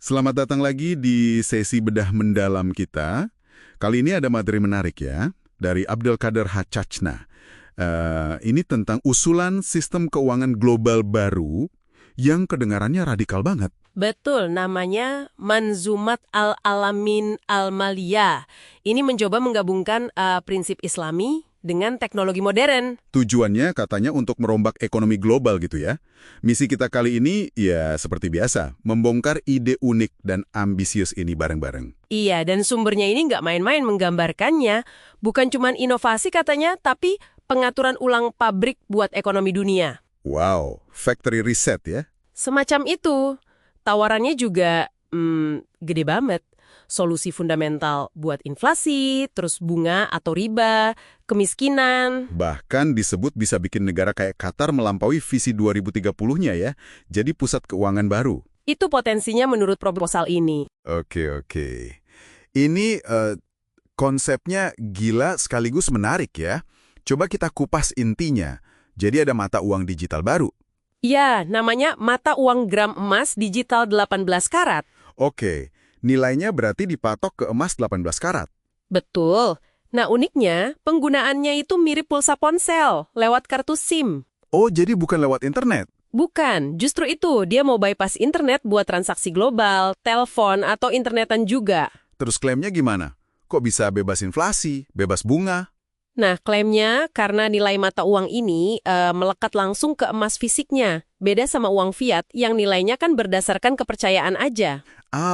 Selamat datang lagi di sesi bedah mendalam kita. Kali ini ada materi menarik ya, dari Abdel Kader Hacacna. Ini tentang usulan sistem keuangan global baru yang kedengarannya radikal banget. Betul, namanya Manzumat Al-Alamin Al-Maliyah. Ini mencoba menggabungkan prinsip Islami dengan teknologi modern. Tujuannya katanya untuk merombak ekonomi global gitu ya. Misi kita kali ini ya seperti biasa, membongkar ide unik dan ambisius ini bareng-bareng. Iya, dan sumbernya ini nggak main-main menggambarkannya. Bukan cuma inovasi katanya, tapi pengaturan ulang pabrik buat ekonomi dunia. Wow, factory reset ya. Semacam itu. Tawarannya juga gede banget. Solusi fundamental buat inflasi, terus bunga atau riba, kemiskinan. Bahkan disebut bisa bikin negara kayak Qatar melampaui visi 2030-nya ya, jadi pusat keuangan baru. Itu potensinya menurut proposal ini. Oke. Ini konsepnya gila sekaligus menarik ya. Coba kita kupas intinya. Jadi ada mata uang digital baru. Ya, namanya mata uang gram emas digital 18 karat. Oke, nilainya berarti dipatok ke emas 18 karat. Betul. Nah, uniknya, penggunaannya itu mirip pulsa ponsel, lewat kartu SIM. Oh, jadi bukan lewat internet? Bukan, justru itu, dia mau bypass internet buat transaksi global, telepon, atau internetan juga. Terus klaimnya gimana? Kok bisa bebas inflasi, bebas bunga? Nah, klaimnya karena nilai mata uang ini melekat langsung ke emas fisiknya. Beda sama uang fiat yang nilainya kan berdasarkan kepercayaan aja.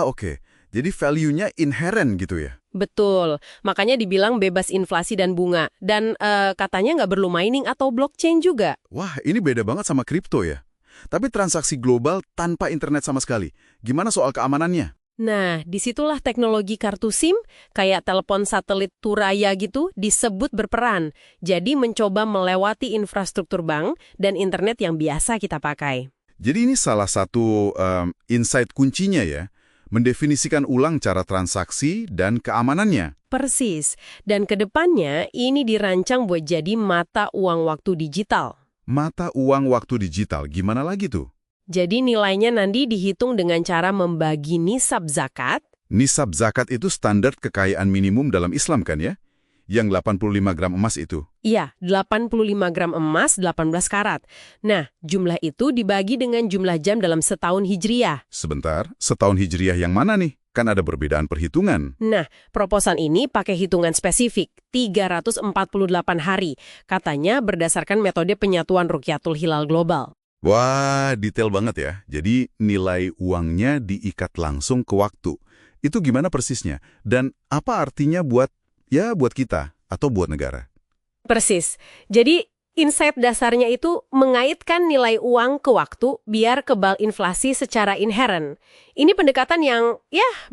Oke. Jadi value-nya inherent gitu ya? Betul. Makanya dibilang bebas inflasi dan bunga. Dan katanya nggak perlu mining atau blockchain juga. Wah, ini beda banget sama kripto ya. Tapi transaksi global tanpa internet sama sekali. Gimana soal keamanannya? Nah, disitulah teknologi kartu SIM, kayak telepon satelit Turaya gitu, disebut berperan. Jadi mencoba melewati infrastruktur bank dan internet yang biasa kita pakai. Jadi ini salah satu insight kuncinya ya, mendefinisikan ulang cara transaksi dan keamanannya. Persis. Dan kedepannya ini dirancang buat jadi mata uang waktu digital. Mata uang waktu digital, gimana lagi tuh? Jadi nilainya nanti dihitung dengan cara membagi nisab zakat. Nisab zakat itu standar kekayaan minimum dalam Islam kan ya? Yang 85 gram emas itu. Iya, 85 gram emas, 18 karat. Nah, jumlah itu dibagi dengan jumlah jam dalam setahun hijriah. Sebentar, setahun hijriah yang mana nih? Kan ada perbedaan perhitungan. Nah, proposal ini pakai hitungan spesifik, 348 hari. Katanya berdasarkan metode penyatuan Rukyatul Hilal Global. Wah, detail banget ya. Jadi nilai uangnya diikat langsung ke waktu. Itu gimana persisnya? Dan apa artinya buat kita atau buat negara? Persis. Jadi insight dasarnya itu mengaitkan nilai uang ke waktu biar kebal inflasi secara inherent. Ini pendekatan yang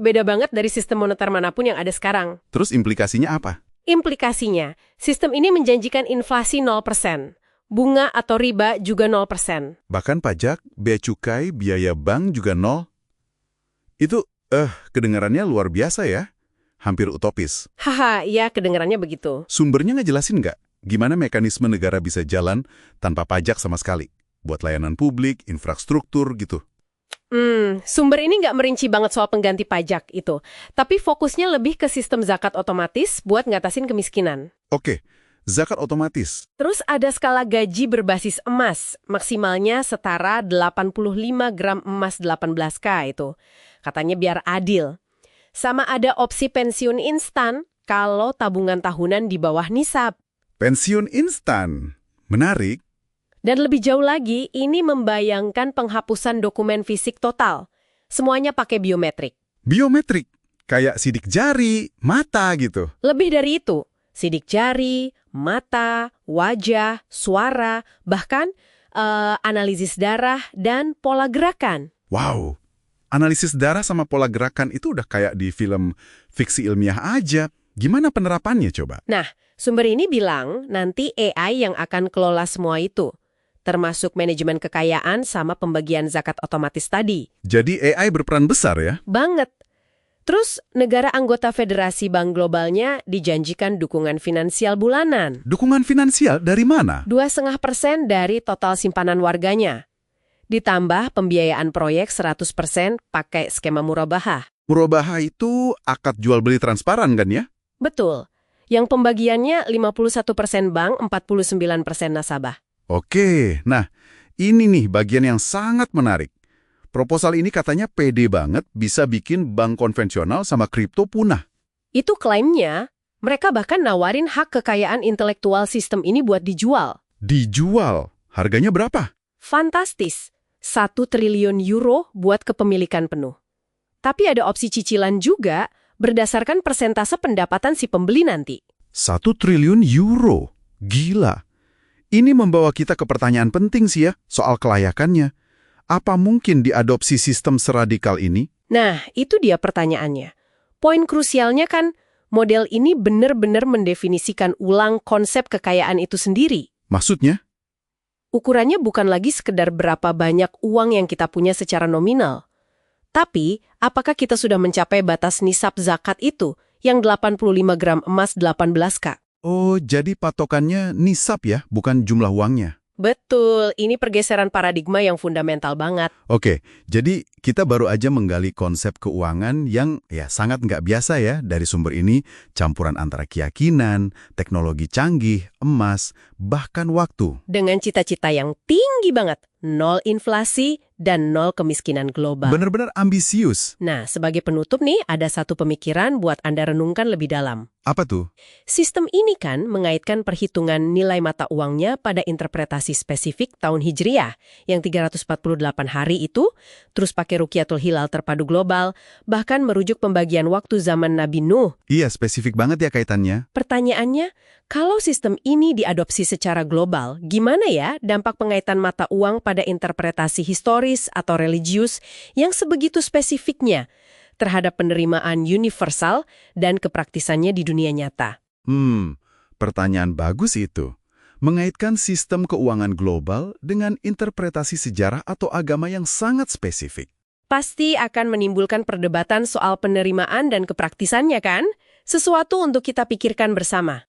beda banget dari sistem moneter manapun yang ada sekarang. Terus implikasinya apa? Implikasinya, sistem ini menjanjikan inflasi 0%. Bunga atau riba juga 0%. Bahkan pajak, bea cukai, biaya bank juga 0. Itu, kedengarannya luar biasa ya. Hampir utopis. Haha, iya kedengarannya begitu. Sumbernya ngejelasin nggak? Gimana mekanisme negara bisa jalan tanpa pajak sama sekali? Buat layanan publik, infrastruktur gitu. Sumber ini nggak merinci banget soal pengganti pajak itu. Tapi fokusnya lebih ke sistem zakat otomatis buat ngatasin kemiskinan. Oke. Zakat otomatis. Terus ada skala gaji berbasis emas, maksimalnya setara 85 gram emas 18K itu. Katanya biar adil. Sama ada opsi pensiun instan kalau tabungan tahunan di bawah nisab. Pensiun instan. Menarik. Dan lebih jauh lagi, ini membayangkan penghapusan dokumen fisik total. Semuanya pakai biometrik. Biometrik? Kayak sidik jari, mata gitu. Lebih dari itu. Sidik jari, mata, wajah, suara, bahkan analisis darah dan pola gerakan. Wow, analisis darah sama pola gerakan itu udah kayak di film fiksi ilmiah aja. Gimana penerapannya coba? Nah, sumber ini bilang nanti AI yang akan kelola semua itu, termasuk manajemen kekayaan sama pembagian zakat otomatis tadi. Jadi AI berperan besar ya? Banget. Terus, negara anggota Federasi Bank Globalnya dijanjikan dukungan finansial bulanan. Dukungan finansial dari mana? 2,5% dari total simpanan warganya. Ditambah pembiayaan proyek 100% pakai skema murabahah. Murabahah itu akad jual beli transparan kan ya? Betul. Yang pembagiannya 51% bank, 49% nasabah. Oke, nah ini nih bagian yang sangat menarik. Proposal ini katanya pede banget bisa bikin bank konvensional sama kripto punah. Itu klaimnya. Mereka bahkan nawarin hak kekayaan intelektual sistem ini buat dijual. Dijual? Harganya berapa? Fantastis. 1 triliun euro buat kepemilikan penuh. Tapi ada opsi cicilan juga berdasarkan persentase pendapatan si pembeli nanti. 1 triliun euro? Gila. Ini membawa kita ke pertanyaan penting sih ya, soal kelayakannya. Apa mungkin diadopsi sistem seradikal ini? Nah, itu dia pertanyaannya. Poin krusialnya kan, model ini benar-benar mendefinisikan ulang konsep kekayaan itu sendiri. Maksudnya? Ukurannya bukan lagi sekedar berapa banyak uang yang kita punya secara nominal. Tapi, apakah kita sudah mencapai batas nisab zakat itu, yang 85 gram emas 18K? Oh, jadi patokannya nisab ya, bukan jumlah uangnya. Betul, ini pergeseran paradigma yang fundamental banget. Oke, jadi kita baru aja menggali konsep keuangan yang ya sangat nggak biasa ya dari sumber ini, campuran antara keyakinan, teknologi canggih, emas, bahkan waktu. Dengan cita-cita yang tinggi banget, 0 inflasi dan 0 kemiskinan global. Benar-benar ambisius. Nah, sebagai penutup nih, ada satu pemikiran buat Anda renungkan lebih dalam. Apa tuh? Sistem ini kan mengaitkan perhitungan nilai mata uangnya pada interpretasi spesifik tahun Hijriah, yang 348 hari itu, terus pakai Ruqyatul Hilal terpadu global, bahkan merujuk pembagian waktu zaman Nabi Nuh. Iya, spesifik banget ya kaitannya. Pertanyaannya, kalau sistem ini diadopsi secara global, gimana ya dampak pengaitan mata uang pada interpretasi historis atau religius yang sebegitu spesifiknya terhadap penerimaan universal dan kepraktisannya di dunia nyata? Pertanyaan bagus itu. Mengaitkan sistem keuangan global dengan interpretasi sejarah atau agama yang sangat spesifik. Pasti akan menimbulkan perdebatan soal penerimaan dan kepraktisannya kan? Sesuatu untuk kita pikirkan bersama.